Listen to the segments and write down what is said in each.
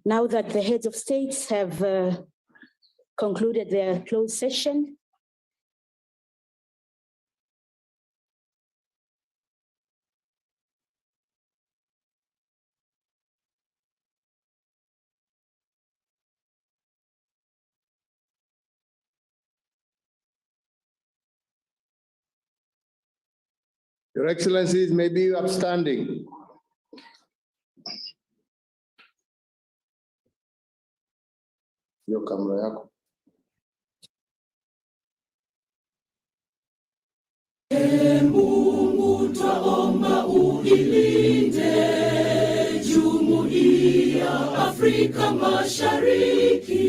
Now that the heads of states have concluded their closed session, Your Excellencies, may be upstanding. Your camera yako. Mungu twaomba uilinde Jumuiya Afrika Mashariki,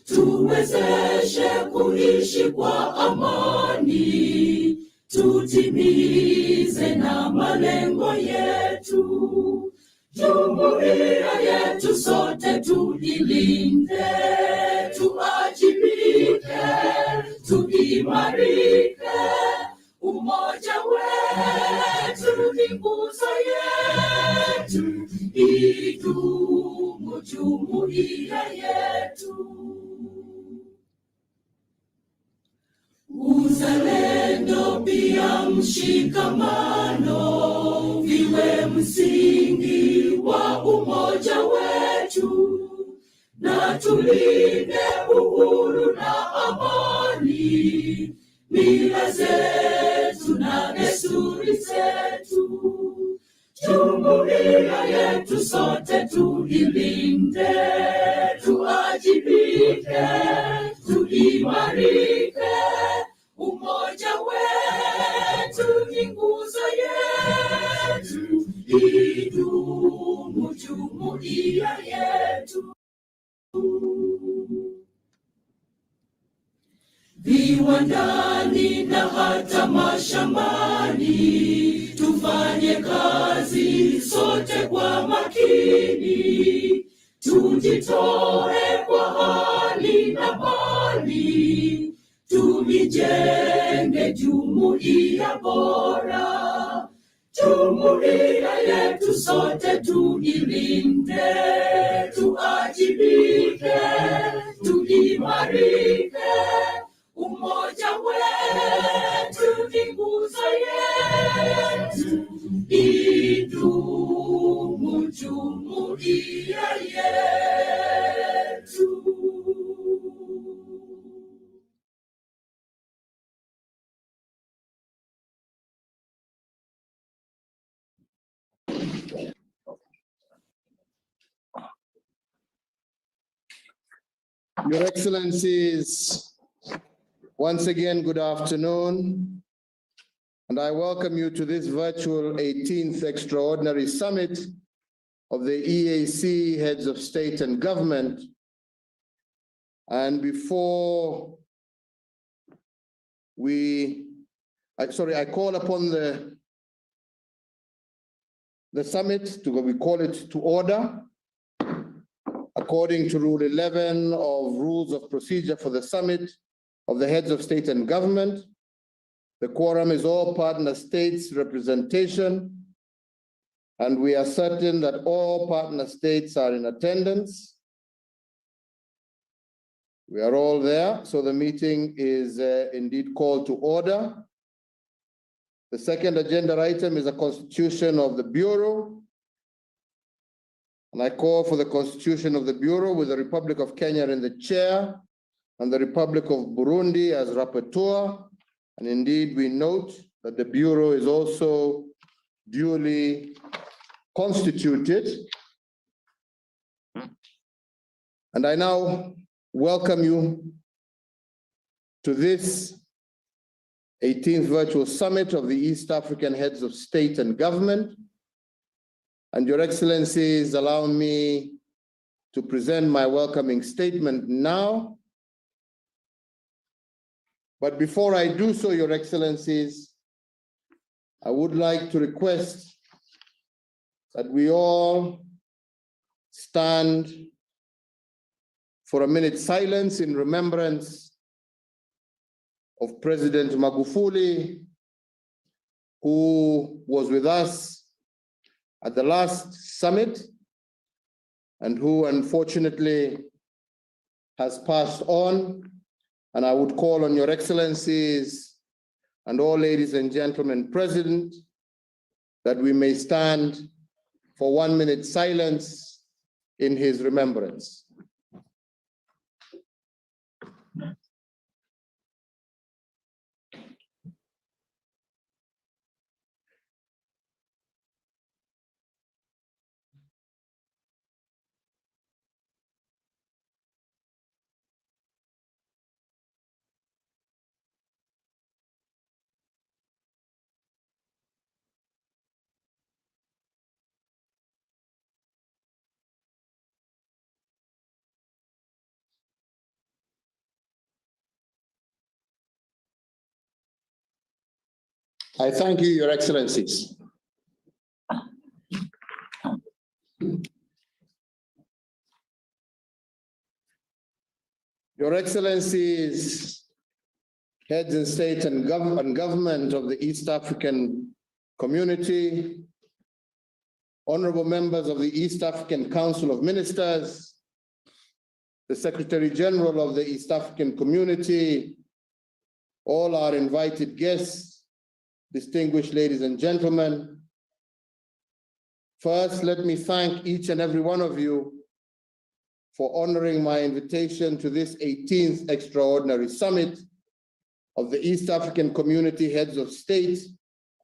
tuwezeshe kuishi kwa amani, tutimize na malengo yetu. Jumuiya yetu sote tuilinde, tuajibike, tuimarike. Umoja wetu ni nguzo yetu, idumu jumuiya yetu. Uzalendo pia mshikamano viwe msingi wa umoja wetu, na tulinde uhuru na amani, mila zetu na desturi zetu. Jumuiya yetu sote tuilinde, tuajibike, tuimarike. Umoja wetu ni nguzo yetu, idumu jumuiya yetu. Viwandani na hata mashambani, tufanye kazi sote kwa makini, tujitoe kwa hali na mali, tulijenge jumuiya bora. Jumuiya yetu sote tuilinde, tuajibike, tuimarike. Umoja wetu ni nguzo yetu, idumu jumuiya yetu. Your Excellencies, once again, good afternoon, and I welcome you to this virtual 18th Extraordinary Summit of the EAC Heads of State and Government. And before I call upon the summit we call it to order. According to Rule 11 of Rules of Procedure for the Summit of the Heads of State and Government, the quorum is all partner states' representation, and we are certain that all partner states are in attendance. We are all there, so the meeting is indeed called to order. The second agenda item is a constitution of the Bureau. And I call for the Constitution of the Bureau with the Republic of Kenya in the chair and the Republic of Burundi as rapporteur. And indeed, we note that the Bureau is also duly constituted. And I now welcome you to this 18th Virtual Summit of the East African Heads of State and Government. And Your Excellencies, allow me to present my welcoming statement now. But before I do so, Your Excellencies, I would like to request that we all stand for a minute's silence in remembrance of President Magufuli, who was with us at the last summit and who unfortunately has passed on. And I would call on Your Excellencies and all ladies and gentlemen present that we may stand for 1 minute silence in his remembrance. I thank you, Your Excellencies. Your Excellencies, heads of state and government of the East African community, honorable members of the East African Council of Ministers, the Secretary General of the East African community, all our invited guests, distinguished ladies and gentlemen. First, let me thank each and every one of you for honoring my invitation to this 18th Extraordinary Summit of the East African Community Heads of State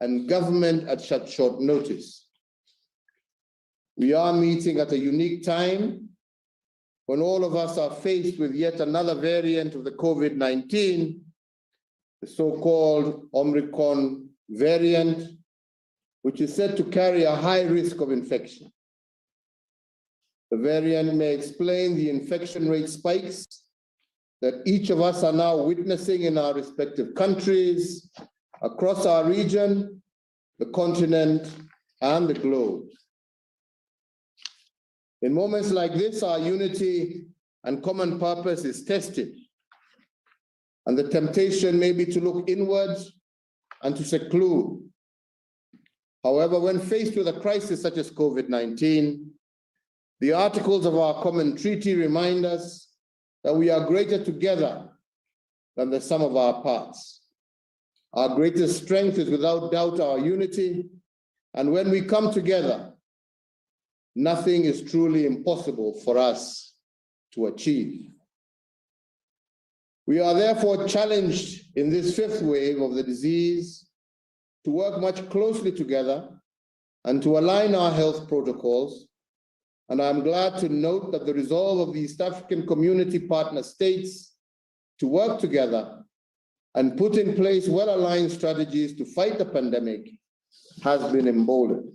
and Government at such short notice. We are meeting at a unique time when all of us are faced with yet another variant of the COVID-19, the so-called Omicron variant, which is said to carry a high risk of infection. The variant may explain the infection rate spikes that each of us are now witnessing in our respective countries, across our region, the continent, and the globe. In moments like this, our unity and common purpose is tested, and the temptation may be to look inwards and to seclude. However, when faced with a crisis such as COVID-19, the articles of our common treaty remind us that we are greater together than the sum of our parts. Our greatest strength is without doubt our unity, and when we come together, nothing is truly impossible for us to achieve. We are therefore challenged in this fifth wave of the disease to work much closely together and to align our health protocols. And I'm glad to note that the resolve of the East African Community partner states to work together and put in place well-aligned strategies to fight the pandemic has been emboldened.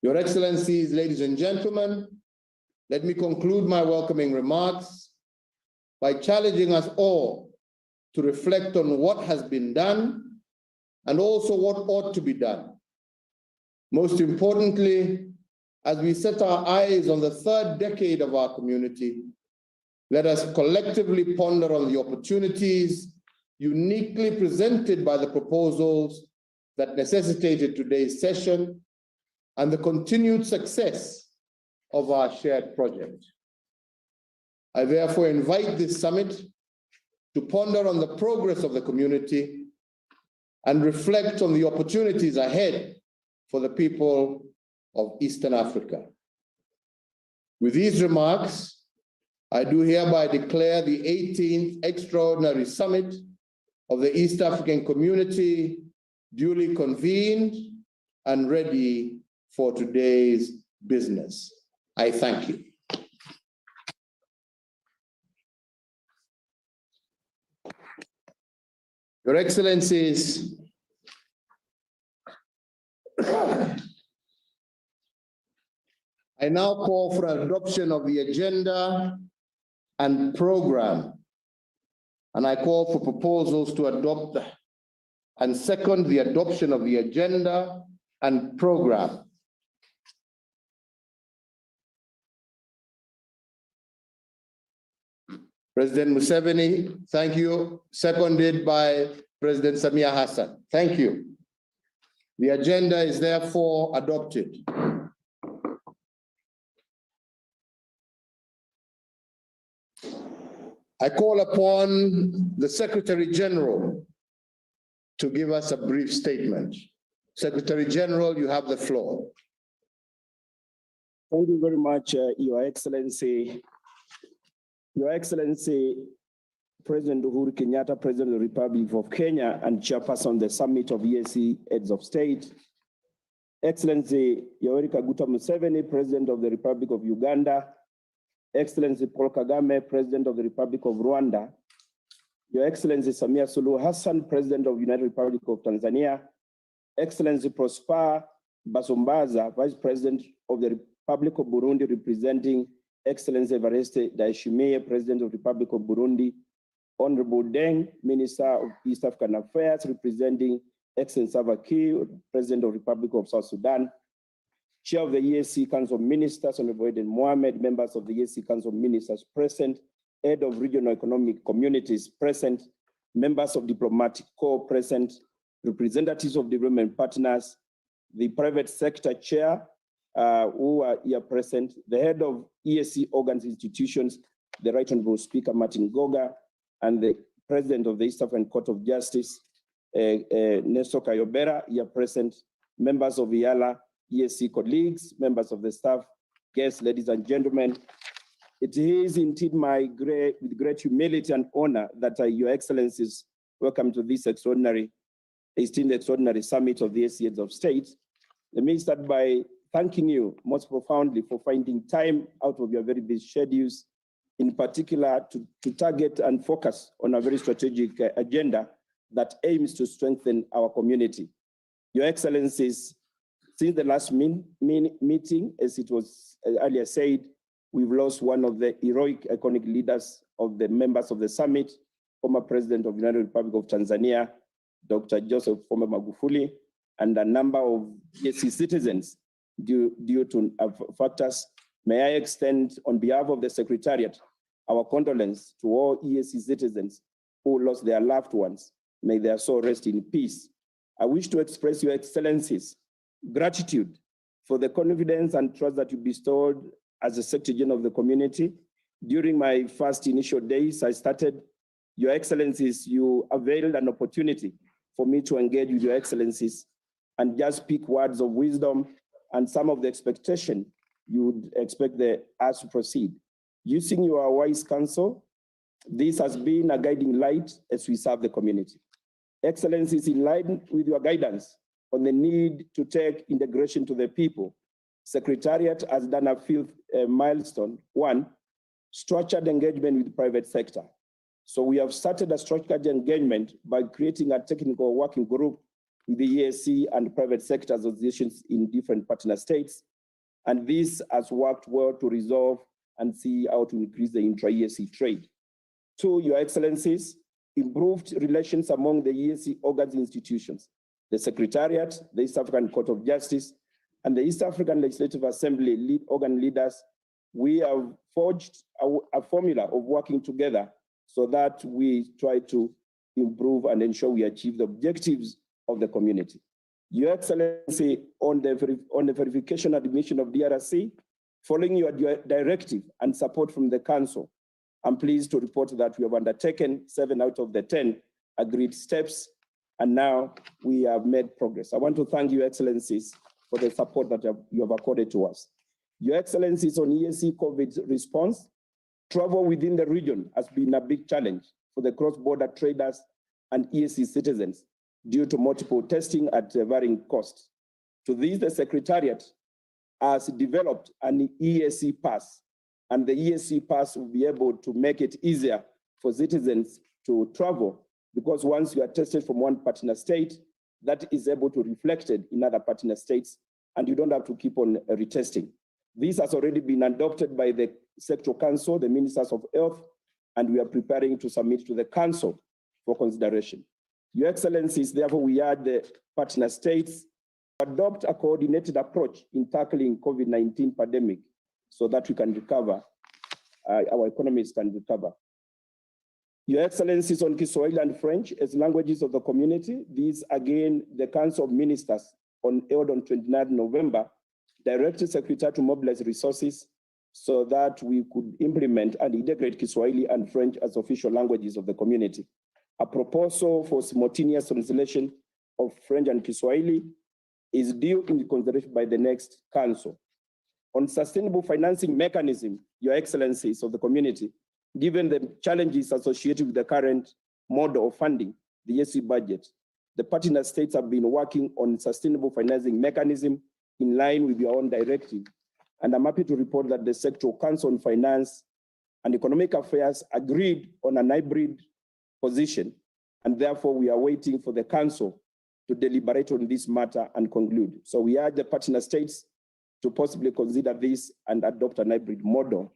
Your Excellencies, ladies and gentlemen, let me conclude my welcoming remarks by challenging us all to reflect on what has been done and also what ought to be done. Most importantly, as we set our eyes on the third decade of our community, let us collectively ponder on the opportunities uniquely presented by the proposals that necessitated today's session and the continued success of our shared project. I therefore invite this summit to ponder on the progress of the community and reflect on the opportunities ahead for the people of Eastern Africa. With these remarks, I do hereby declare the 18th Extraordinary Summit of the East African Community duly convened and ready for today's business. I thank you. Your Excellencies, I now call for adoption of the agenda and program, and I call for proposals to adopt and second the adoption of the agenda and program. President Museveni, thank you. Seconded by President Samia Hassan. Thank you. The agenda is therefore adopted. I call upon the Secretary General to give us a brief statement. Secretary General, you have the floor. Thank you very much, Your Excellency. Your Excellency, President Uhuru Kenyatta, President of the Republic of Kenya, and Chairperson of the Summit of EAC Heads of State. Excellency Yoweri Kaguta Museveni, President of the Republic of Uganda. Excellency Paul Kagame, President of the Republic of Rwanda. Your Excellency Samia Suluhu Hassan, President of the United Republic of Tanzania. Excellency Prosper Basombaza, Vice President of the Republic of Burundi, representing Excellency Evariste Ndayishimiye, President of the Republic of Burundi. Honorable Deng, Minister of East African Affairs, representing Excellency Salva Kiir, President of the Republic of South Sudan. Chair of the EAC Council of Ministers, Honorable Eden Mohamed, members of the EAC Council of Ministers present, Head of Regional Economic Communities present, members of Diplomatic Corps present, representatives of development partners, the private sector chair who are here present, the head of EAC organs institutions, the Right Honorable Speaker Martin Goga, and the President of the East African Court of Justice, Nestor Kayobera, here present, members of IALA, EAC colleagues, members of the staff, guests, ladies and gentlemen. It is indeed with great humility and honor that Your Excellencies welcome to this 18th extraordinary summit of the EAC Heads of State. Let me start by thanking you most profoundly for finding time out of your very busy schedules, in particular to target and focus on a very strategic agenda that aims to strengthen our community. Your Excellencies, since the last meeting, as it was earlier said, we've lost one of the heroic, iconic leaders of the members of the summit, former President of the United Republic of Tanzania, Dr. Joseph Pombe Magufuli, and a number of EAC citizens due to factors. May I extend, on behalf of the Secretariat, our condolence to all EAC citizens who lost their loved ones. May their soul rest in peace. I wish to express, Your Excellencies, gratitude for the confidence and trust that you bestowed as a Secretary General of the community. During my first initial days, I started, Your Excellencies, you availed an opportunity for me to engage with Your Excellencies and just speak words of wisdom and some of the expectation you would expect us to proceed. Using your wise counsel, this has been a guiding light as we serve the community. Excellencies, in line with your guidance on the need to take integration to the people, Secretariat has done a fifth milestone. One, structured engagement with the private sector. So we have started a structured engagement by creating a technical working group with the EAC and private sector associations in different partner states. And this has worked well to resolve and see how to increase the intra-EAC trade. Two, Your Excellencies, improved relations among the EAC organs institutions, the Secretariat, the East African Court of Justice, and the East African Legislative Assembly organ leaders. We have forged a formula of working together so that we try to improve and ensure we achieve the objectives of the community. Your Excellency, on the verification and admission of DRC, following your directive and support from the Council, I'm pleased to report that we have undertaken 7 out of the 10 agreed steps, and now we have made progress. I want to thank Your Excellencies for the support that you have accorded to us. Your Excellencies, on EAC COVID response, travel within the region has been a big challenge for the cross-border traders and EAC citizens due to multiple testing at varying costs. To this, the Secretariat has developed an EAC pass, and the EAC pass will be able to make it easier for citizens to travel, because once you are tested from one partner state, that is able to be reflected in other partner states, and you don't have to keep on retesting. This has already been adopted by the Sectoral Council, the Ministers of Health, and we are preparing to submit to the Council for consideration. Your Excellencies, therefore, we urge the partner states to adopt a coordinated approach in tackling COVID-19 pandemic so that we can recover, our economies can recover. Your Excellencies, on Kiswahili and French as languages of the community, these again, the Council of Ministers held on 29 November, directed Secretary to mobilize resources so that we could implement and integrate Kiswahili and French as official languages of the community. A proposal for simultaneous translation of French and Kiswahili is due in consideration by the next council. On sustainable financing mechanism, Your Excellencies of the community, given the challenges associated with the current model of funding, the EAC budget, the partner states have been working on sustainable financing mechanism in line with your own directive. And I'm happy to report that the Sectoral Council on Finance and Economic Affairs agreed on an hybrid position. And therefore we are waiting for the council to deliberate on this matter and conclude. So we urge the partner states to possibly consider this and adopt an hybrid model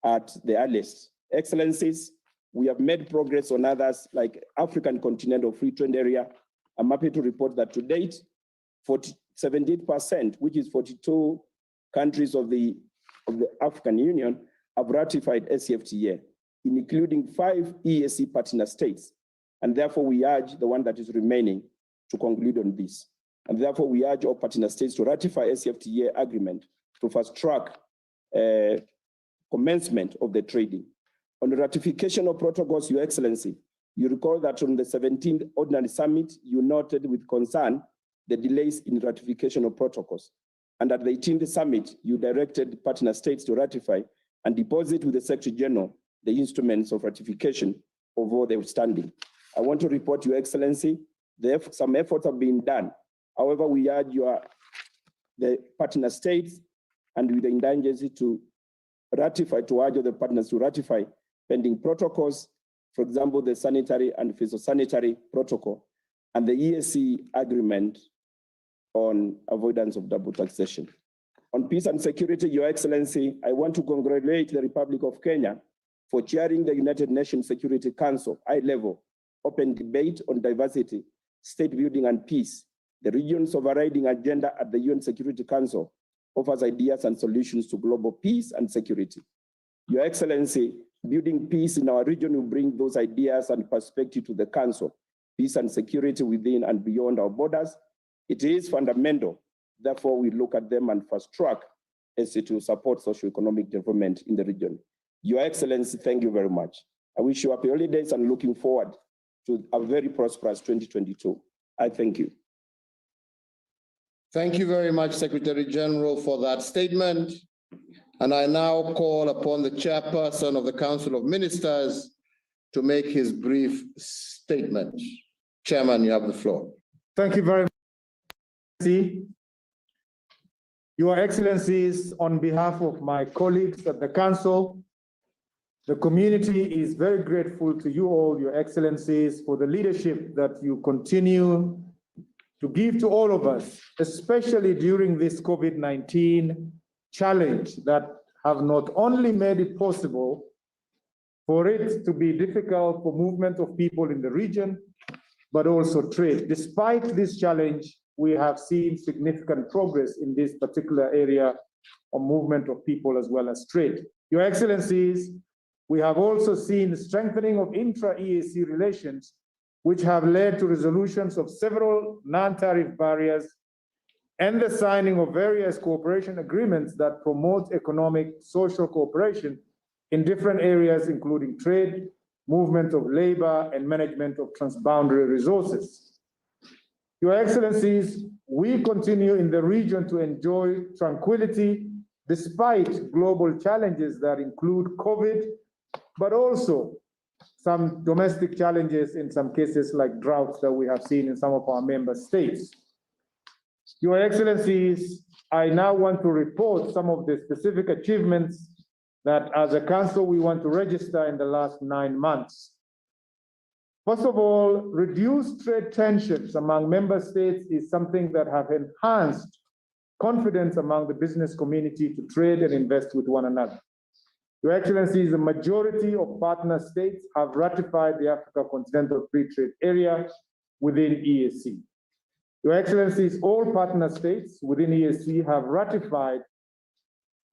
at the earliest. Excellencies, we have made progress on others like African Continental Free Trade Area. I'm happy to report that to date, 78%, which is 42 countries of the African Union, have ratified SCFTA, including 5 EAC partner states. And therefore we urge the one that is remaining to conclude on this. And therefore we urge all partner states to ratify SCFTA agreement to fast track commencement of the trading. On the ratification of protocols, Your Excellency, you recall that on the 17th Ordinary Summit, you noted with concern the delays in ratification of protocols. And at the 18th Summit, you directed partner states to ratify and deposit with the Secretary General the instruments of ratification of all the outstanding. I want to report, Your Excellency, some efforts have been done. However, we urge the partner states and with the indigency to ratify, to urge the partners to ratify pending protocols, for example, the sanitary and phytosanitary protocol and the EAC agreement on avoidance of double taxation. On peace and security, Your Excellency, I want to congratulate the Republic of Kenya for chairing the United Nations Security Council high-level open debate on diversity, state building and peace. The region's overriding agenda at the UN Security Council offers ideas and solutions to global peace and security. Your Excellency, building peace in our region will bring those ideas and perspective to the Council, peace and security within and beyond our borders. It is fundamental. Therefore, we look at them and fast track as to support socio-economic development in the region. Your Excellency, thank you very much. I wish you happy holidays and looking forward to a very prosperous 2022. I thank you. Thank you very much, Secretary General, for that statement. And I now call upon the Chairperson of the Council of Ministers to make his brief statement. Chairman, you have the floor. Thank you very much. Your Excellencies, on behalf of my colleagues at the Council, the community is very grateful to you all, Your Excellencies, for the leadership that you continue to give to all of us, especially during this COVID-19 challenge that have not only made it possible for it to be difficult for movement of people in the region, but also trade. Despite this challenge, we have seen significant progress in this particular area of movement of people as well as trade. Your Excellencies, we have also seen strengthening of intra-EAC relations, which have led to resolutions of several non-tariff barriers and the signing of various cooperation agreements that promote economic, social cooperation in different areas, including trade, movement of labor, and management of transboundary resources. Your Excellencies, we continue in the region to enjoy tranquility despite global challenges that include COVID, but also some domestic challenges in some cases like droughts that we have seen in some of our member states. Your Excellencies, I now want to report some of the specific achievements that as a council we want to register in the last 9 months. First of all, reduced trade tensions among member states is something that have enhanced confidence among the business community to trade and invest with one another. Your Excellencies, the majority of partner states have ratified the Africa Continental Free Trade Area within EAC. Your Excellencies, all partner states within EAC have ratified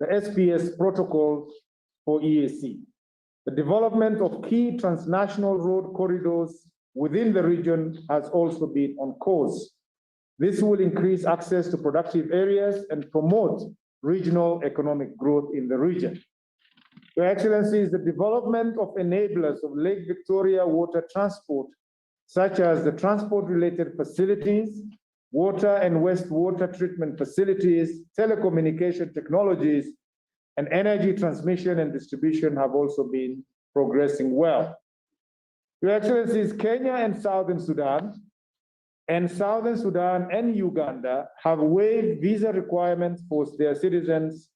the SPS protocol for EAC. The development of key transnational road corridors within the region has also been on course. This will increase access to productive areas and promote regional economic growth in the region. Your Excellencies, the development of enablers of Lake Victoria water transport, such as the transport-related facilities, water and wastewater treatment facilities, telecommunication technologies, and energy transmission and distribution have also been progressing well. Your Excellencies, Kenya and Southern Sudan and Uganda have waived visa requirements for their citizens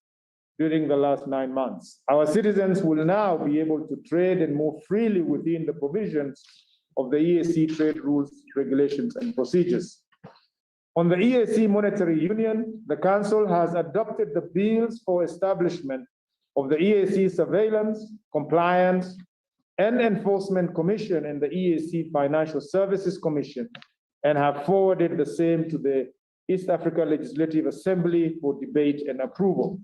during the last 9 months. Our citizens will now be able to trade and move freely within the provisions of the EAC trade rules, regulations, and procedures. On the EAC monetary union, the Council has adopted the bills for establishment of the EAC Surveillance, Compliance, and Enforcement Commission and the EAC Financial Services Commission, and have forwarded the same to the East Africa Legislative Assembly for debate and approval.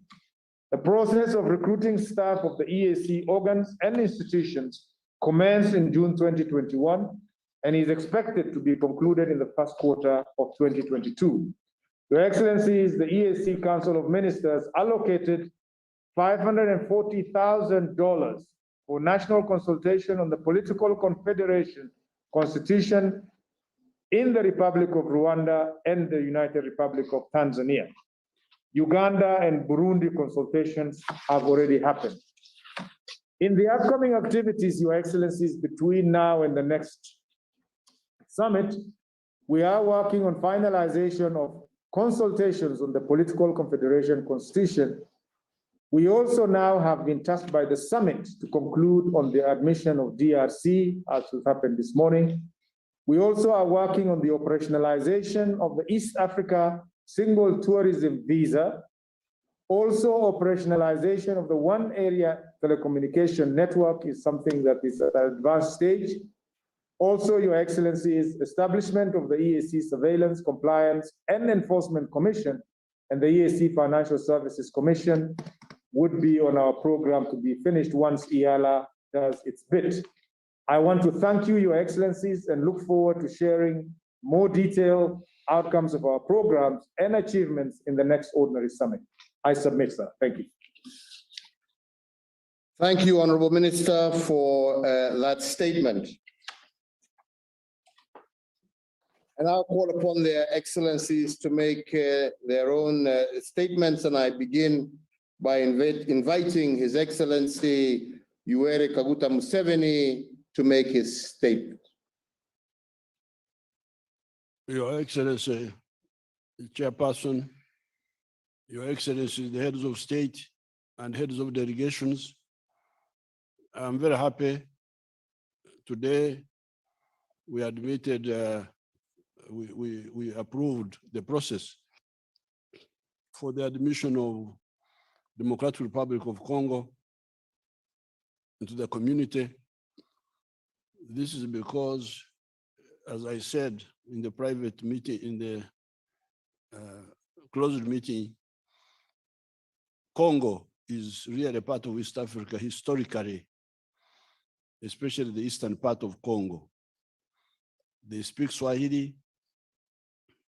The process of recruiting staff of the EAC organs and institutions commenced in June 2021 and is expected to be concluded in the first quarter of 2022. Your Excellencies, the EAC Council of Ministers allocated $540,000 for national consultation on the political confederation constitution in the Republic of Rwanda and the United Republic of Tanzania. Uganda and Burundi consultations have already happened. In the upcoming activities, Your Excellencies, between now and the next summit, we are working on finalization of consultations on the political confederation constitution. We also now have been tasked by the summit to conclude on the admission of DRC, as will happen this morning. We also are working on the operationalization of the East Africa single tourism visa, also operationalization of the one area telecommunication network is something that is at an advanced stage. Also, Your Excellencies, establishment of the EAC Surveillance, Compliance, and Enforcement Commission and the EAC Financial Services Commission would be on our program to be finished once EALA does its bit. I want to thank you, Your Excellencies, and look forward to sharing more detailed outcomes of our programs and achievements in the next ordinary summit. I submit, sir. Thank you. Thank you, Honorable Minister, for that statement. And I'll call upon their excellencies to make their own statements, and I begin by inviting His Excellency Yoweri Kaguta Museveni to make his statement. Your Excellency, the Chairperson, Your Excellency, the heads of state and heads of delegations, I'm very happy today we admitted, we approved the process for the admission of Democratic Republic of Congo into the community. This is because, as I said in the private meeting, in the closed meeting, Congo is really a part of East Africa historically, especially the eastern part of Congo. They speak Swahili.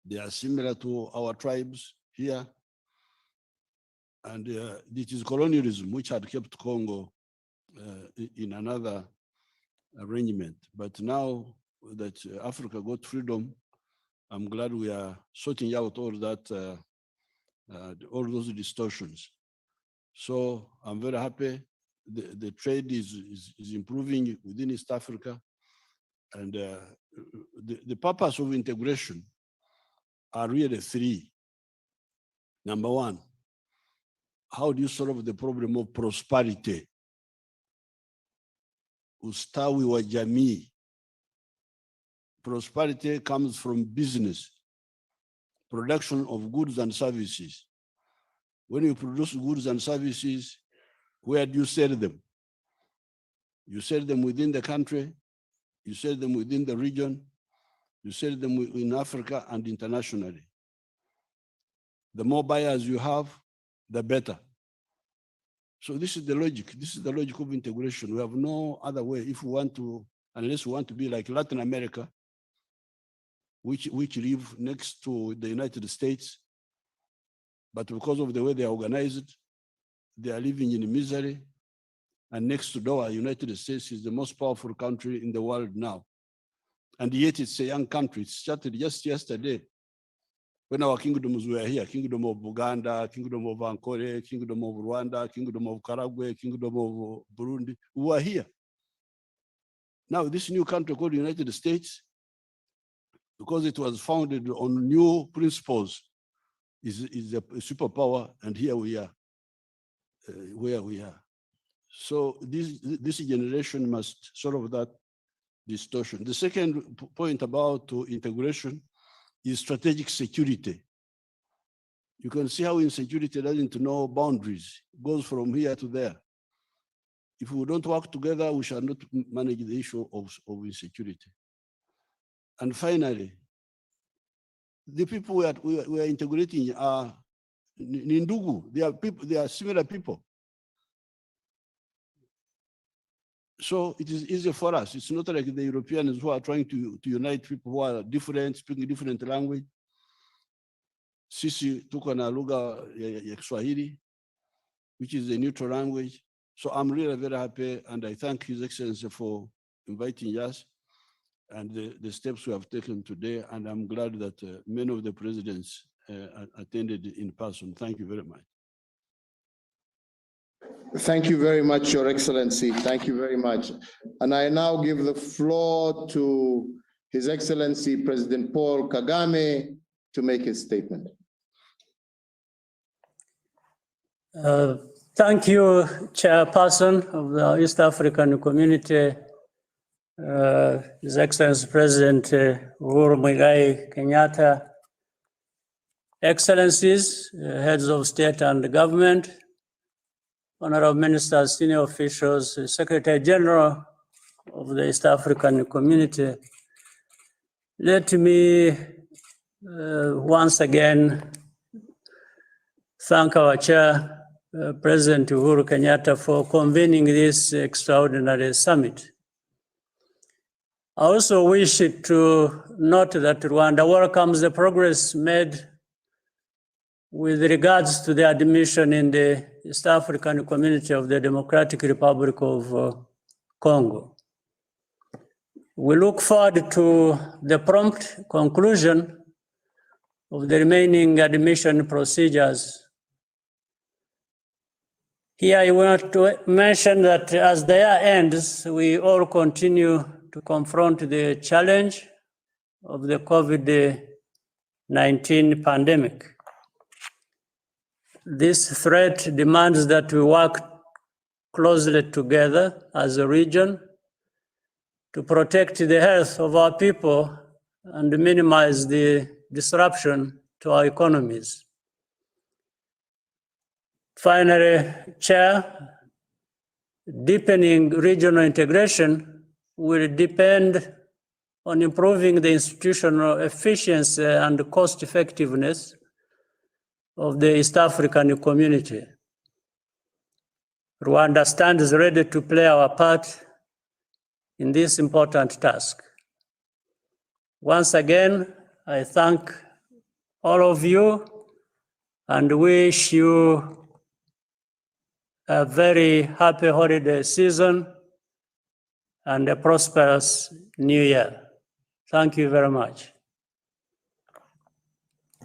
They are similar to our tribes here. And it is colonialism which had kept Congo in another arrangement. But now that Africa got freedom, I'm glad we are sorting out all that, all those distortions. So I'm very happy. The trade is improving within East Africa. And the purpose of integration are really three. Number one, how do you solve the problem of prosperity? Ustawi wa jamii. Prosperity comes from business, production of goods and services. When you produce goods and services, where do you sell them? You sell them within the country, you sell them within the region, you sell them in Africa and internationally. The more buyers you have, the better. So this is the logic. This is the logic of integration. We have no other way if we want to, unless we want to be like Latin America, which live next to the United States, but because of the way they are organized, they are living in misery. And next door, United States is the most powerful country in the world now. And yet it's a young country. It started just yesterday when our kingdoms were here, Kingdom of Uganda, Kingdom of Ankole, Kingdom of Rwanda, Kingdom of Karagwe, Kingdom of Burundi, who were here. Now this new country called United States, because it was founded on new principles, is a superpower, and here we are, where we are. So this generation must solve that distortion. The second point about integration is strategic security. You can see how insecurity doesn't know boundaries, it goes from here to there. If we don't work together, we shall not manage the issue of insecurity. And finally, the people we are integrating are Nindugu. They are people, they are similar people. So it is easy for us. It's not like the Europeans who are trying to unite people who are different, speaking different language. Sisi tuko na lugha ya Kiswahili, which is a neutral language. So I'm really very happy, and I thank His Excellency for inviting us and the steps we have taken today. And I'm glad that many of the presidents attended in person. Thank you very much. Thank you very much, Your Excellency. Thank you very much. And I now give the floor to His Excellency President Paul Kagame to make his statement. Thank you, Chairperson of the East African Community, His Excellency President Uhuru Muigai Kenyatta, Excellencies, heads of state and government, honorable ministers, senior officials, Secretary General of the East African Community. Let me once again thank our chair, President Uhuru Kenyatta, for convening this extraordinary summit. I also wish to note that Rwanda welcomes the progress made with regards to the admission in the East African Community of the Democratic Republic of Congo. We look forward to the prompt conclusion of the remaining admission procedures. Here I want to mention that as the year ends, we all continue to confront the challenge of the COVID-19 pandemic. This threat demands that we work closely together as a region to protect the health of our people and minimize the disruption to our economies. Finally, Chair, deepening regional integration will depend on improving the institutional efficiency and cost effectiveness of the East African community. Rwanda stands ready to play our part in this important task. Once again, I thank all of you and wish you a very happy holiday season and a prosperous new year. Thank you very much.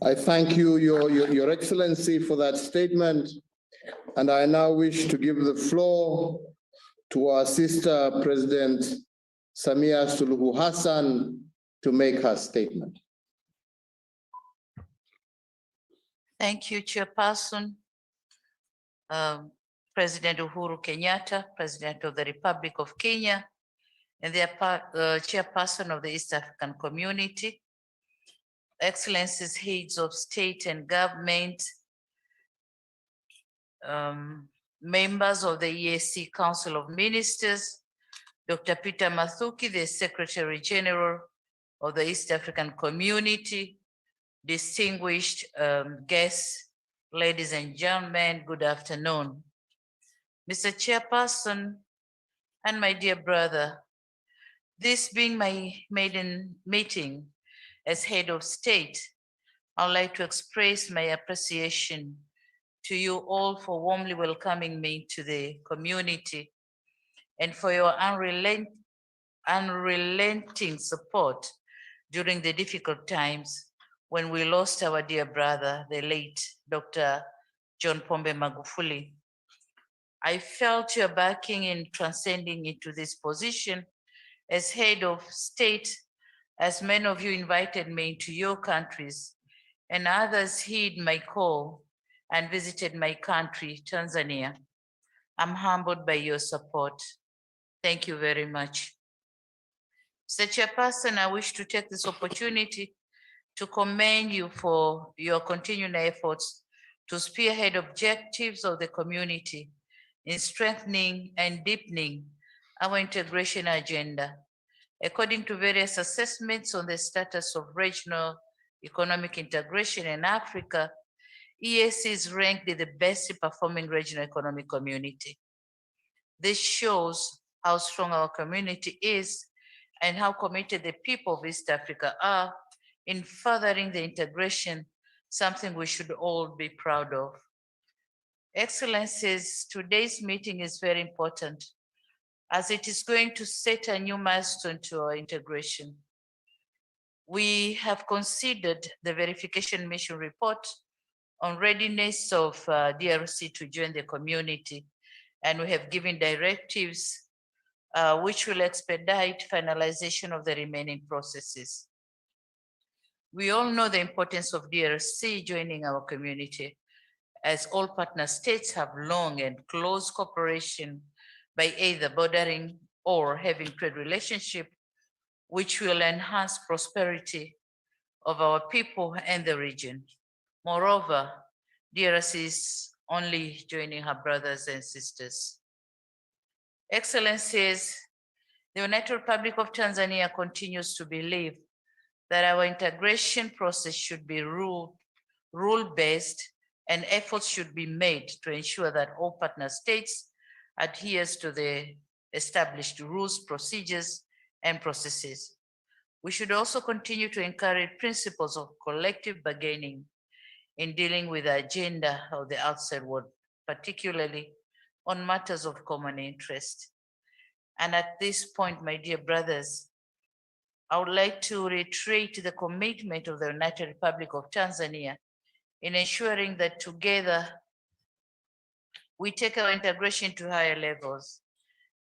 I thank you, Your Excellency, for that statement. And I now wish to give the floor to our sister, President Samia Suluhu Hassan, to make her statement. Thank you, Chairperson. President Uhuru Kenyatta, President of the Republic of Kenya, and the Chairperson of the East African Community, Excellencies, heads of state and government, members of the EAC Council of Ministers, Dr. Peter Mathuki, the Secretary General of the East African Community, distinguished guests, ladies and gentlemen, good afternoon. Mr. Chairperson and my dear brother, this being my maiden meeting as head of state, I would like to express my appreciation to you all for warmly welcoming me to the community and for your unrelenting support during the difficult times when we lost our dear brother, the late Dr. John Pombe Magufuli. I felt your backing in transcending into this position as head of state, as many of you invited me into your countries and others heed my call and visited my country, Tanzania. I'm humbled by your support. Thank you very much. Mr. Chairperson, I wish to take this opportunity to commend you for your continuing efforts to spearhead objectives of the community in strengthening and deepening our integration agenda. According to various assessments on the status of regional economic integration in Africa, EAC is ranked the best performing regional economic community. This shows how strong our community is and how committed the people of East Africa are in furthering the integration, something we should all be proud of. Excellencies, today's meeting is very important as it is going to set a new milestone to our integration. We have considered the verification mission report on readiness of DRC to join the community, and we have given directives which will expedite finalization of the remaining processes. We all know the importance of DRC joining our community, as all partner states have long and close cooperation by either bordering or having trade relationship, which will enhance prosperity of our people and the region. Moreover, DRC is only joining her brothers and sisters. Excellencies, the United Republic of Tanzania continues to believe that our integration process should be rule-based and efforts should be made to ensure that all partner states adheres to the established rules, procedures, and processes. We should also continue to encourage principles of collective bargaining in dealing with the agenda of the outside world, particularly on matters of common interest. And at this point, my dear brothers, I would like to reiterate the commitment of the United Republic of Tanzania in ensuring that together we take our integration to higher levels.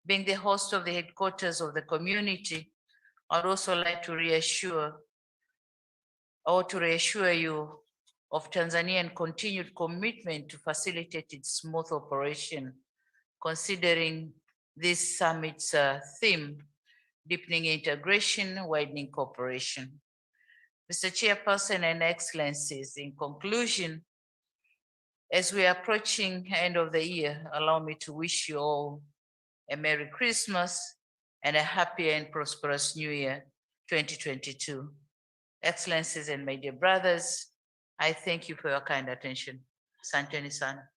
Being the host of the headquarters of the community, I'd also like to reassure you of Tanzanian continued commitment to facilitate its smooth operation, considering this summit's theme, deepening integration, widening cooperation. Mr. Chairperson and Excellencies, in conclusion, as we are approaching the end of the year, allow me to wish you all a Merry Christmas and a happy and prosperous New Year 2022. Excellencies and my dear brothers, I thank you for your kind attention. Asanteni sana.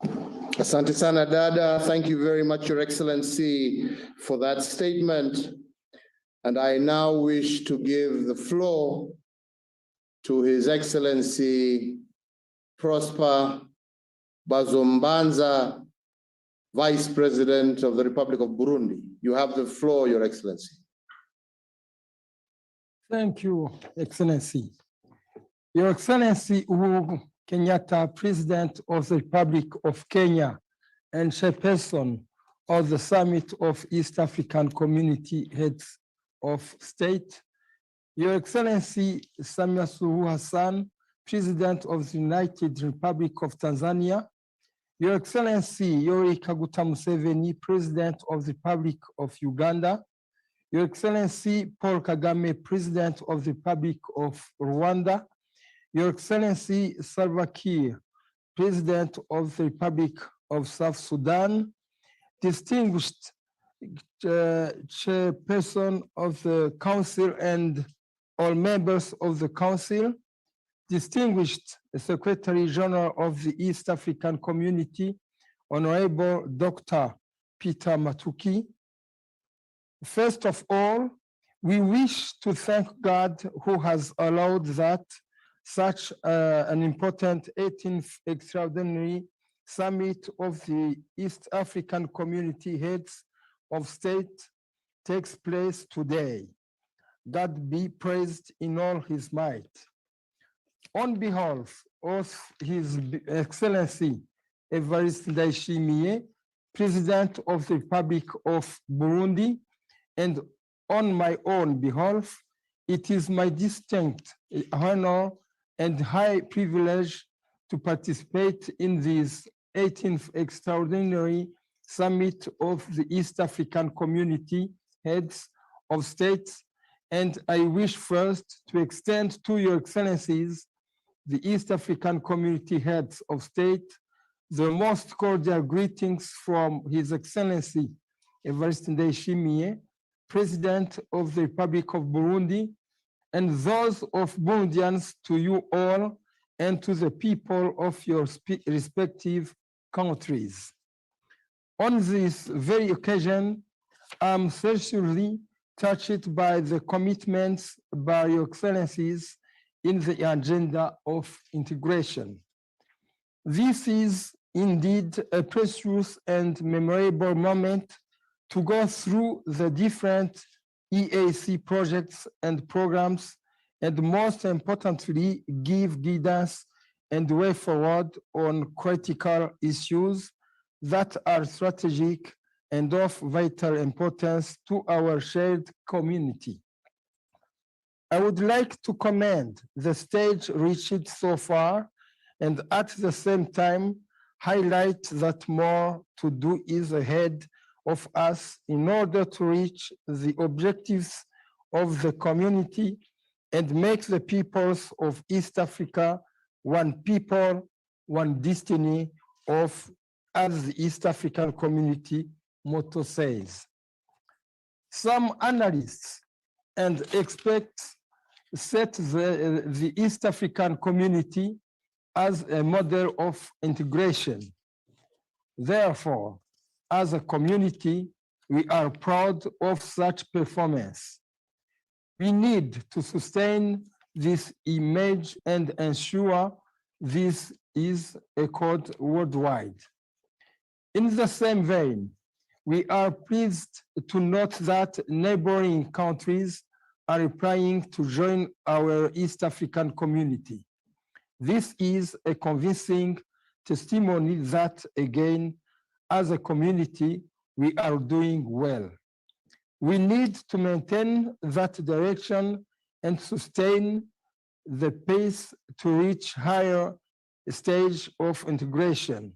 Asante sana dada. Thank you very much, Your Excellency, for that statement. And I now wish to give the floor to His Excellency Prosper Bazombanza, Vice President of the Republic of Burundi. You have the floor, Your Excellency. Thank you, Excellency. Your Excellency Uhuru Kenyatta, President of the Republic of Kenya and Chairperson of the Summit of East African Community Heads of State. Your Excellency Samia Suluhu Hassan, President of the United Republic of Tanzania. Your Excellency Yoweri Kaguta Museveni, President of the Republic of Uganda. Your Excellency Paul Kagame, President of the Republic of Rwanda. Your Excellency Salva Kiir, President of the Republic of South Sudan. Distinguished Chairperson of the Council and all members of the Council. Distinguished Secretary General of the East African Community, Honorable Dr. Peter Matuki. First of all, We wish to thank God who has allowed that such an important 18th extraordinary summit of the East African Community Heads of State takes place today. God be praised in all his might. On behalf of His Excellency Evariste Ndayishimiye, President of the Republic of Burundi, and on my own behalf, it is my distinct honor and high privilege to participate in this 18th extraordinary summit of the East African Community Heads of States. And I wish first to extend to your excellencies, the East African Community Heads of State, the most cordial greetings from His Excellency Evariste Ndayishimiye, President of the Republic of Burundi, and those of Burundians to you all and to the people of your respective countries. On this very occasion, I'm sincerely touched by the commitments by your excellencies in the agenda of integration. This is indeed a precious and memorable moment to go through the different EAC projects and programs, and most importantly, give guidance and way forward on critical issues that are strategic and of vital importance to our shared community. I would like to commend the stage reached so far, and at the same time, highlight that more to do is ahead of us in order to reach the objectives of the community and make the peoples of East Africa one people, one destiny of, as the East African Community motto says. Some analysts and experts set the East African community as a model of integration. Therefore, as a community, we are proud of such performance. We need to sustain this image and ensure this is echoed worldwide. In the same vein, we are pleased to note that neighboring countries are applying to join our East African community. This is a convincing testimony that, again, as a community, we are doing well. We need to maintain that direction and sustain the pace to reach higher stage of integration.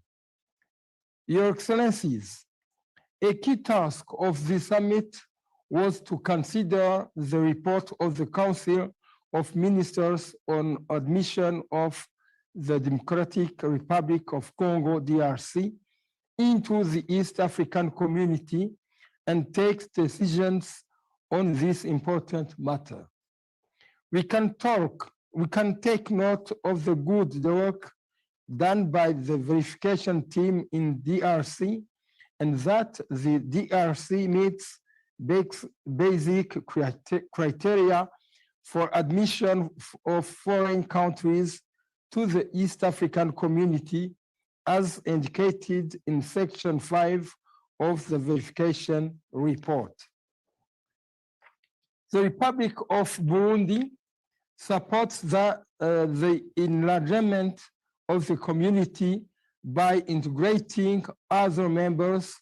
Your Excellencies, a key task of the summit was to consider the report of the Council of Ministers on admission of the Democratic Republic of Congo, DRC, into the East African community and take decisions on this important matter. We can take note of the good work done by the verification team in DRC, and that the DRC meets basic criteria for admission of foreign countries to the East African community, as indicated in Section 5 of the verification report. The Republic of Burundi supports the enlargement of the community by integrating other members,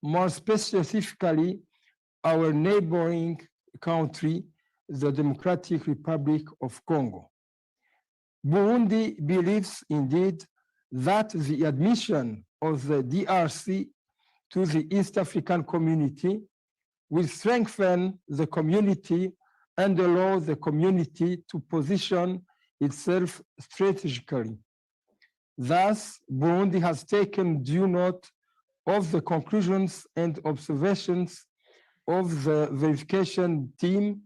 more specifically our neighboring country, the Democratic Republic of Congo. Burundi believes indeed that the admission of the DRC to the East African community will strengthen the community and allow the community to position itself strategically. Thus, Burundi has taken due note of the conclusions and observations of the verification team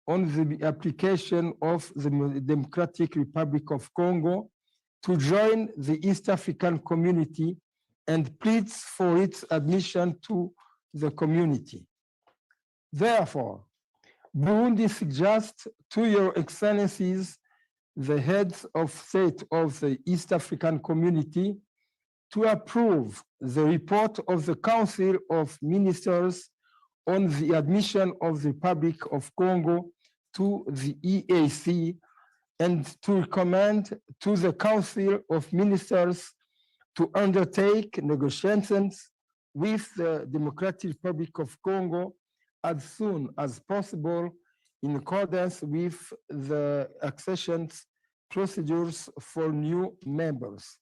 on the application of the Democratic Republic of Congo to join the East African community and pleads for its admission to the community. Therefore, Burundi suggests to your excellencies, the heads of state of the East African Community, to approve the report of the Council of Ministers on the admission of the Republic of Congo to the EAC, and to recommend to the Council of Ministers to undertake negotiations with the Democratic Republic of Congo as soon as possible in accordance with the accession procedures for new members.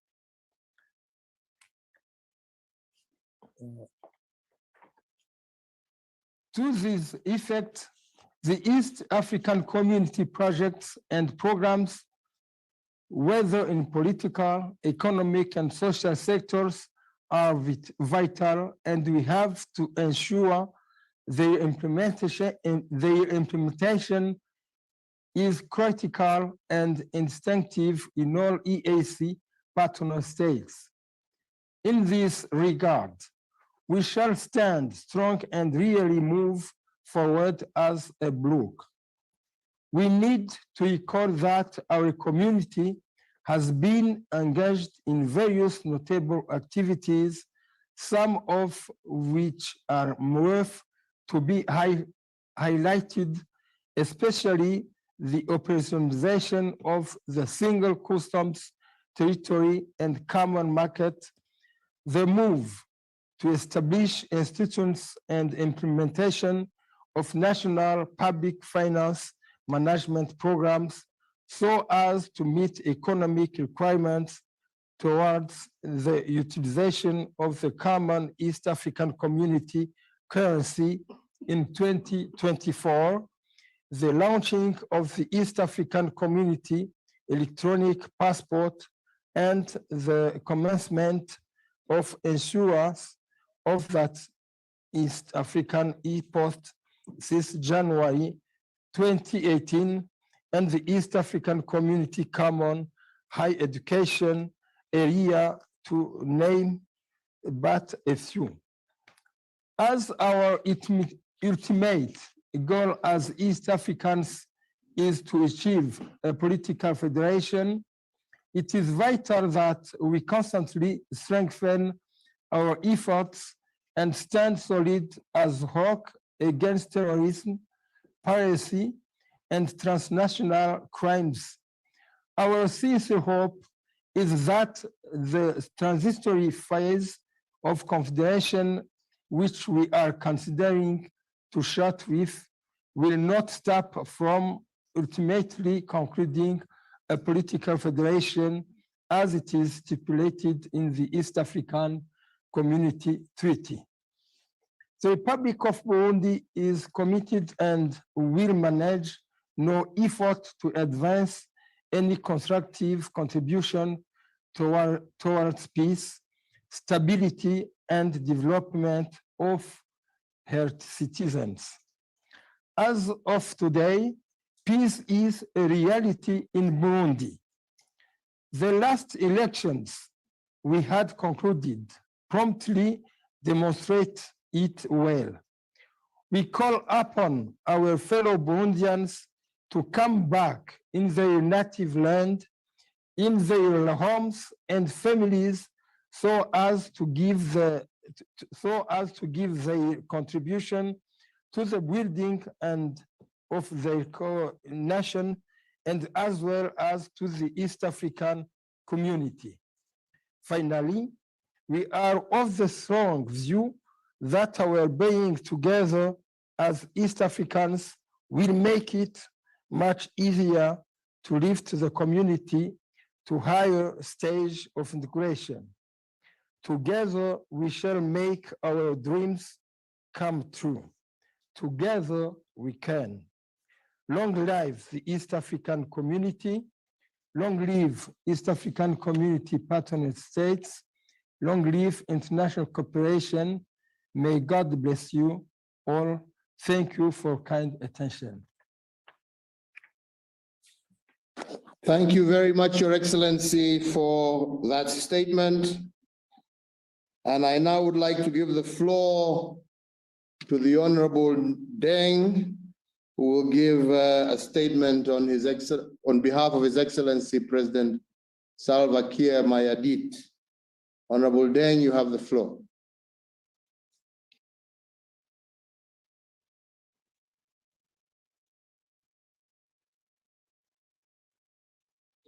To this effect, the East African Community projects and programs, whether in political, economic, and social sectors, are vital, and we have to ensure their implementation is critical and instinctive in all EAC partner states. In this regard, we shall stand strong and really move forward as a bloc. We need to recall that our community has been engaged in various notable activities, some of which are worth to be highlighted, especially the operationalization of the single customs territory and common market, the move to establish institutions and implementation of national public finance management programs so as to meet economic requirements towards the utilization of the common East African Community currency in 2024, the launching of the East African Community electronic passport, and the commencement of issuance of that East African e-post since January 2018, and the East African Community Common High Education area, to name but a few. As our ultimate goal as East Africans is to achieve a political federation, it is vital that we constantly strengthen our efforts and stand solid as hawk against terrorism, piracy, and transnational crimes. Our sincere hope is that the transitory phase of confederation, which we are considering to start with, will not stop from ultimately concluding a political federation as it is stipulated in the East African Community Treaty. The Republic of Burundi is committed and will manage no effort to advance any constructive contribution towards peace, stability, and development of her citizens. As of today, peace is a reality in Burundi. The last elections we had concluded promptly demonstrate it well. We call upon our fellow Burundians to come back in their native land, in their homes and families, so as to give their contribution to the building and of their nation, and as well as to the East African community. Finally, we are of the strong view that our being together as East Africans will make it much easier to lift the community to higher stage of integration. Together, we shall make our dreams come true. Together, we can. Long live the East African community. Long live East African Community Partner States. Long live international cooperation. May God bless you all. Thank you for kind attention. Thank you very much, Your Excellency, for that statement. And I now would like to give the floor to the Honorable Deng, who will give a statement on on behalf of His Excellency President Salva Kiir Mayardit. Honorable Deng, you have the floor.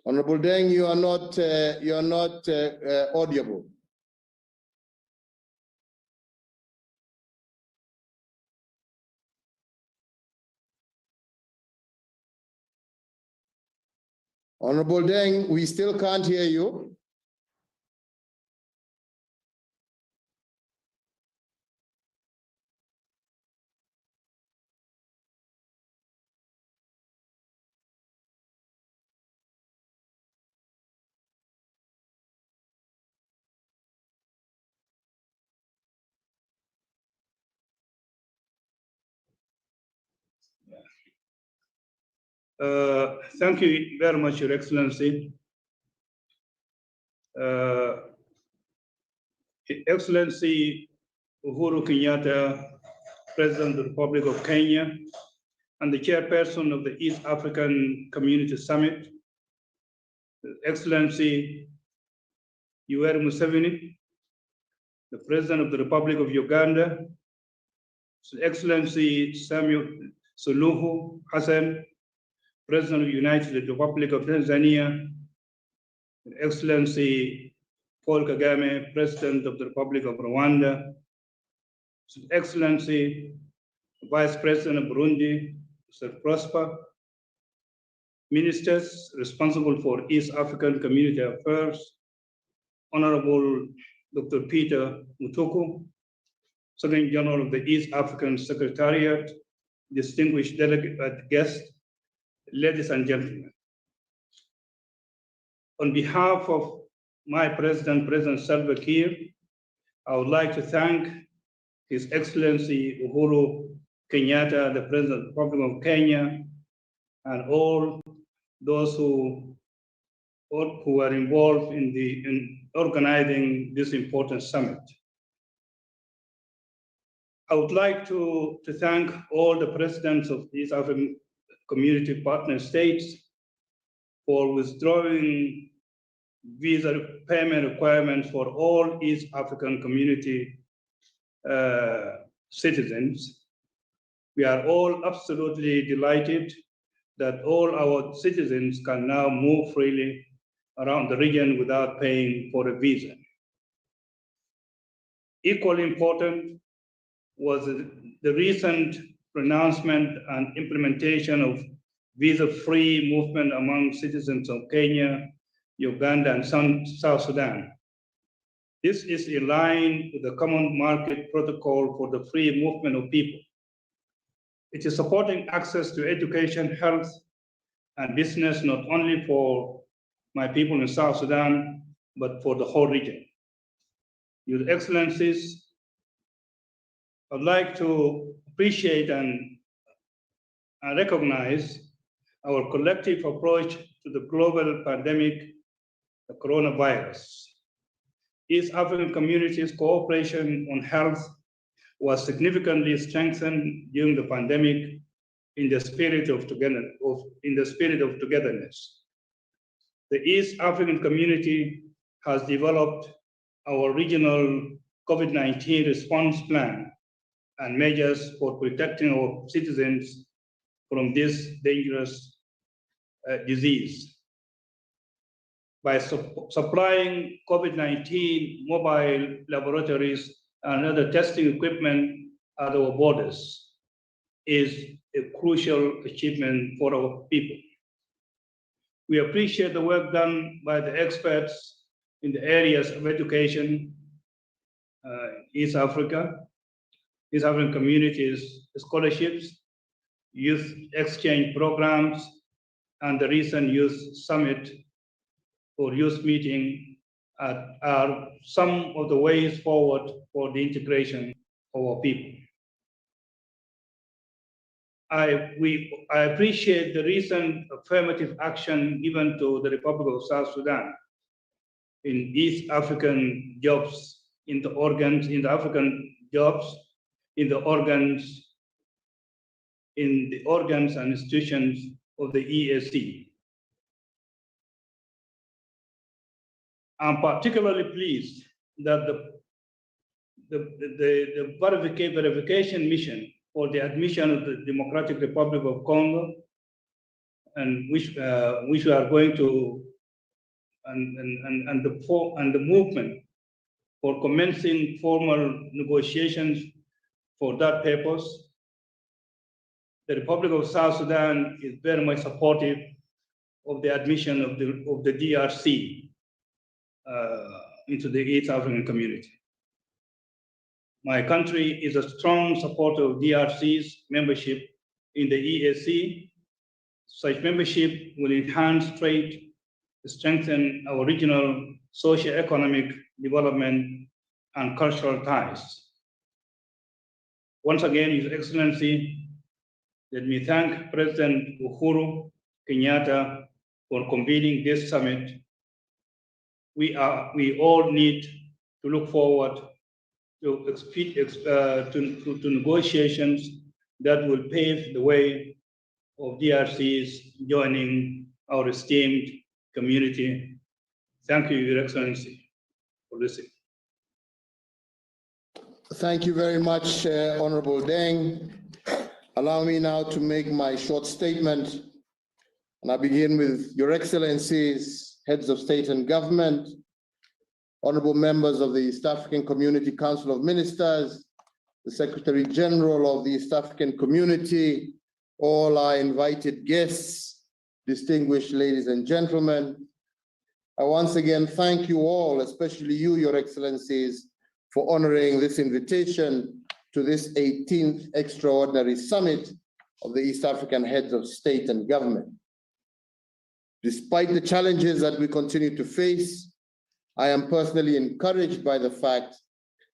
Honorable Deng, you are not audible. Honorable Deng, we still can't hear you. Thank you very much, Your Excellency. Excellency Uhuru Kenyatta, President of the Republic of Kenya, and the Chairperson of the East African Community Summit, Excellency Yoweri Museveni, the President of the Republic of Uganda, Excellency Samuel Suluhu Hassan, President of the United Republic of Tanzania, Excellency Paul Kagame, President of the Republic of Rwanda, Excellency Vice President of Burundi, Sir Prosper, Ministers responsible for East African Community Affairs, Honorable Dr. Peter Mutuku, Secretary General of the East African Secretariat, distinguished delegate guests, ladies and gentlemen. On behalf of my President, President Salva Kiir, I would like to thank His Excellency Uhuru Kenyatta, the President of the Republic of Kenya, and all those who are involved in organizing this important summit. I would like to thank all the presidents of these African community partner states for withdrawing visa payment requirements for all East African community citizens. We are all absolutely delighted that all our citizens can now move freely around the region without paying for a visa. Equally important was the recent pronouncement and implementation of visa-free movement among citizens of Kenya, Uganda, and South Sudan. This is in line with the Common Market Protocol for the free movement of people. It is supporting access to education, health, and business, not only for my people in South Sudan, but for the whole region. Your Excellencies, I'd like to appreciate and recognize our collective approach to the global pandemic, the coronavirus. East African communities' cooperation on health was significantly strengthened during the pandemic in the spirit of togetherness. The East African community has developed our regional COVID-19 response plan and measures for protecting our citizens from this dangerous disease. By supplying COVID-19 mobile laboratories and other testing equipment at our borders is a crucial achievement for our people. We appreciate the work done by the experts in the areas of education, East African communities, scholarships, youth exchange programs, and the recent youth summit or youth meeting are some of the ways forward for the integration of our people. I appreciate the recent affirmative action given to the Republic of South Sudan in East African jobs, in the organs in the organs and institutions of the EAC. I'm particularly pleased that the verification mission for the admission of the Democratic Republic of Congo, and which we are going to, and the movement for commencing formal negotiations for that purpose. The Republic of South Sudan is very much supportive of the admission of the DRC into the East African community. My country is a strong supporter of DRC's membership in the EAC. Such membership will enhance trade, strengthen our regional socio-economic development and cultural ties. Once again, His Excellency, let me thank President Uhuru Kenyatta for convening this summit. We all need to look forward to negotiations that will pave the way of DRC's joining our esteemed community. Thank you, Your Excellency, for listening. Thank you very much, Honorable Deng. Allow me now to make my short statement. And I begin with Your Excellencies, heads of state and government, honorable members of the East African Community Council of Ministers, the Secretary General of the East African Community, all our invited guests, distinguished ladies and gentlemen. I once again thank you all, especially you, Your Excellencies, for honoring this invitation to this 18th Extraordinary Summit of the East African Heads of State and Government. Despite the challenges that we continue to face, I am personally encouraged by the fact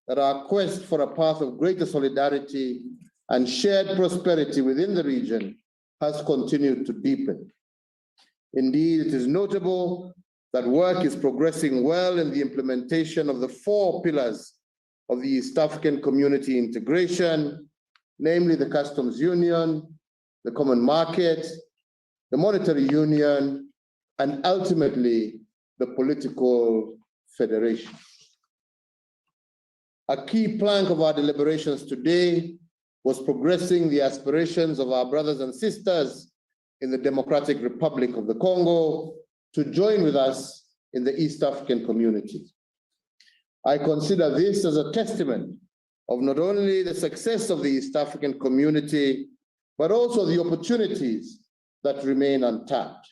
that our quest for a path of greater solidarity and shared prosperity within the region has continued to deepen. Indeed, it is notable that work is progressing well in the implementation of the 4 pillars of the East African community integration, namely the customs union, the common market, the monetary union, and ultimately the political federation. A key plank of our deliberations today was progressing the aspirations of our brothers and sisters in the Democratic Republic of the Congo to join with us in the East African community. I consider this as a testament of not only the success of the East African community, but also the opportunities that remain untapped.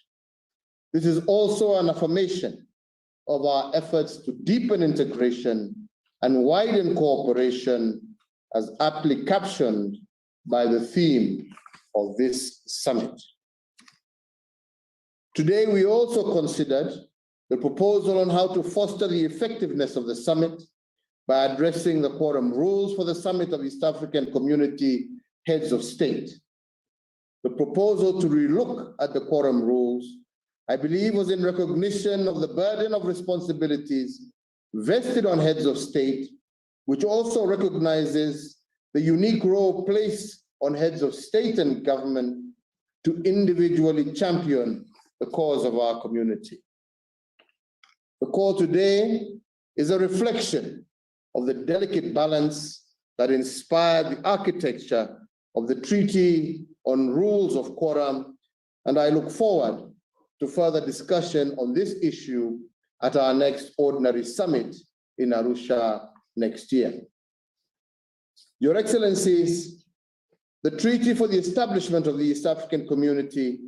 This is also an affirmation of our efforts to deepen integration and widen cooperation, as aptly captioned by the theme of this summit. Today, we also considered the proposal on how to foster the effectiveness of the summit by addressing the quorum rules for the Summit of East African Community Heads of State. The proposal to relook at the quorum rules, I believe, was in recognition of the burden of responsibilities vested on heads of state, which also recognizes the unique role placed on heads of state and government to individually champion the cause of our community. The call today is a reflection of the delicate balance that inspired the architecture of the Treaty on Rules of Quorum, and I look forward to further discussion on this issue at our next ordinary summit in Arusha next year. Your Excellencies, the Treaty for the Establishment of the East African Community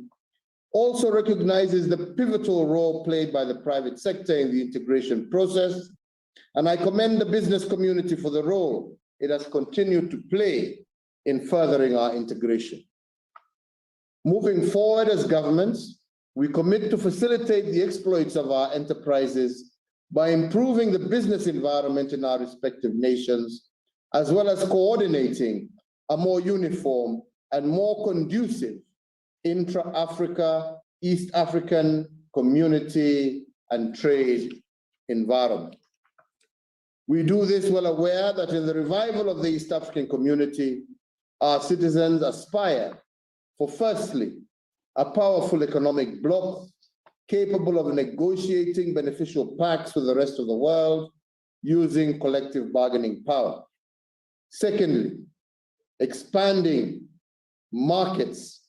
also recognizes the pivotal role played by the private sector in the integration process, and I commend the business community for the role it has continued to play in furthering our integration. Moving forward as governments, we commit to facilitate the exploits of our enterprises by improving the business environment in our respective nations, as well as coordinating a more uniform and more conducive intra-Africa, East African community and trade environment. We do this well aware that in the revival of the East African community, our citizens aspire for firstly, a powerful economic bloc capable of negotiating beneficial pacts with the rest of the world using collective bargaining power. Secondly, expanding markets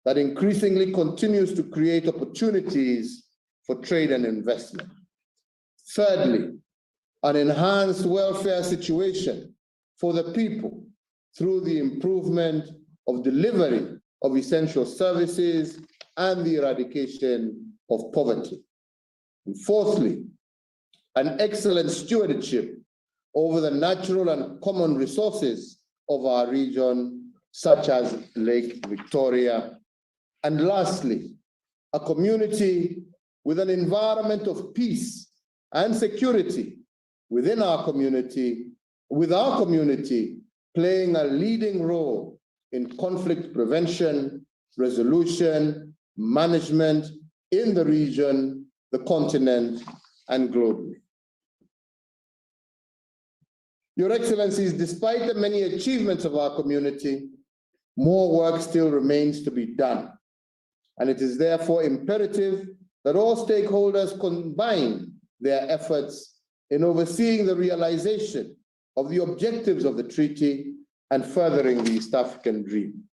that increasingly continues to create opportunities for trade and investment. Thirdly, an enhanced welfare situation for the people through the improvement of delivery of essential services and the eradication of poverty. And fourthly, an excellent stewardship over the natural and common resources of our region, such as Lake Victoria. And lastly, a community with an environment of peace and security within our community, with our community playing a leading role in conflict prevention, resolution, management in the region, the continent, and globally. Your Excellencies, despite the many achievements of our community, more work still remains to be done. And it is therefore imperative that all stakeholders combine their efforts in overseeing the realization of the objectives of the treaty and furthering the East African dream.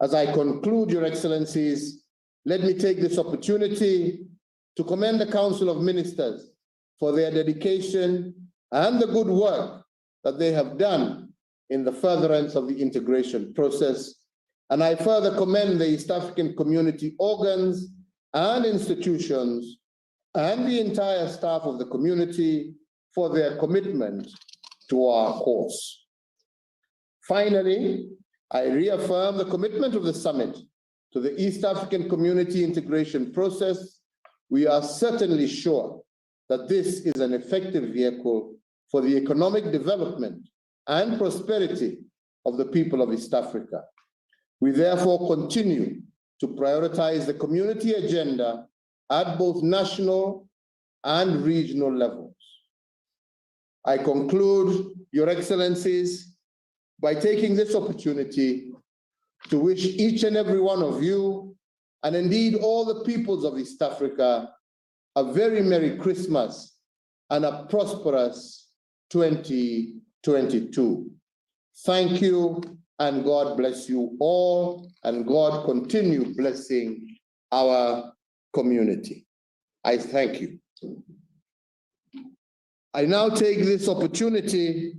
As I conclude, Your Excellencies, let me take this opportunity to commend the Council of Ministers for their dedication and the good work that they have done in the furtherance of the integration process. And I further commend the East African community organs and institutions and the entire staff of the community for their commitment to our cause. Finally, I reaffirm the commitment of the summit to the East African community integration process. We are certainly sure that this is an effective vehicle for the economic development and prosperity of the people of East Africa. We therefore continue to prioritize the community agenda at both national and regional levels. I conclude, Your Excellencies, by taking this opportunity to wish each and every one of you, and indeed all the peoples of East Africa, a very Merry Christmas and a prosperous 2022. Thank you, and God bless you all, and God continue blessing our community. I thank you. I now take this opportunity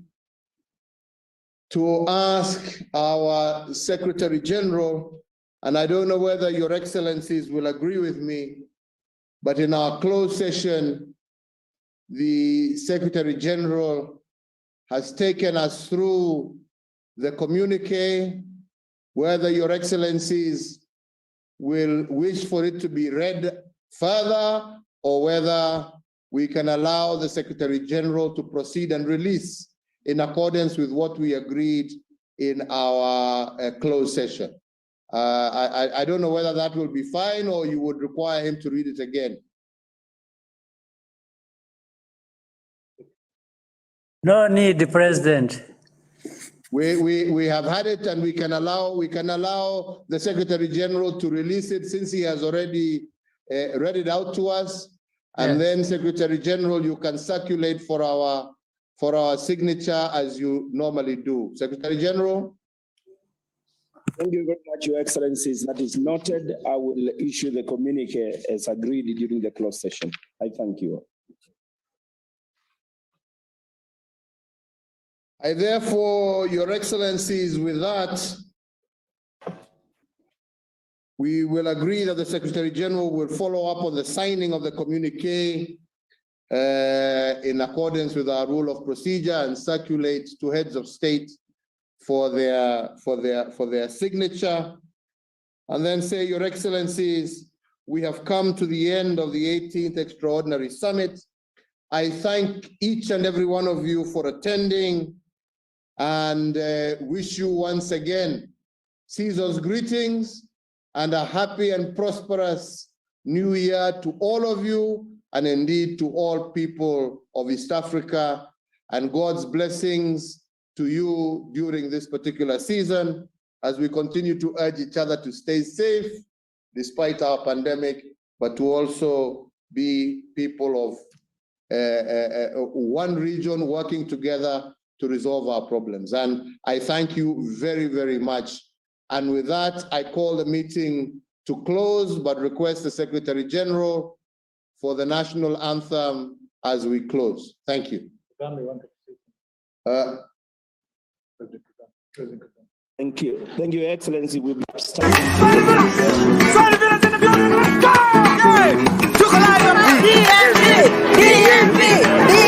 to ask our Secretary General, and I don't know whether Your Excellencies will agree with me, but in our closed session, the Secretary General has taken us through the communique, whether Your Excellencies will wish for it to be read further or whether we can allow the Secretary General to proceed and release in accordance with what we agreed in our closed session. I don't know whether that will be fine or you would require him to read it again. No need, President. We have had it, and we can allow the Secretary General to release it since he has already read it out to us. And then, Secretary General, you can circulate for our signature as you normally do. Secretary General. Thank you very much, Your Excellencies. That is noted. I will issue the communique as agreed during the closed session. I thank you. I therefore, Your Excellencies, with that, we will agree that the Secretary General will follow up on the signing of the communique in accordance with our rule of procedure and circulate to heads of state for their signature. And then say, Your Excellencies, we have come to the end of the 18th Extraordinary Summit. I thank each and every one of you for attending and wish you once again Caesar's greetings and a happy and prosperous new year to all of you, and indeed to all people of East Africa, and God's blessings to you during this particular season. as we continue to urge each other to stay safe despite our pandemic, but to also be people of one region working together to resolve our problems. And I thank you very, very much. And with that, I call the meeting to close, but request the Secretary General for the national anthem as we close. Thank you. Thank you. Thank you, Excellency. We'll be EAC!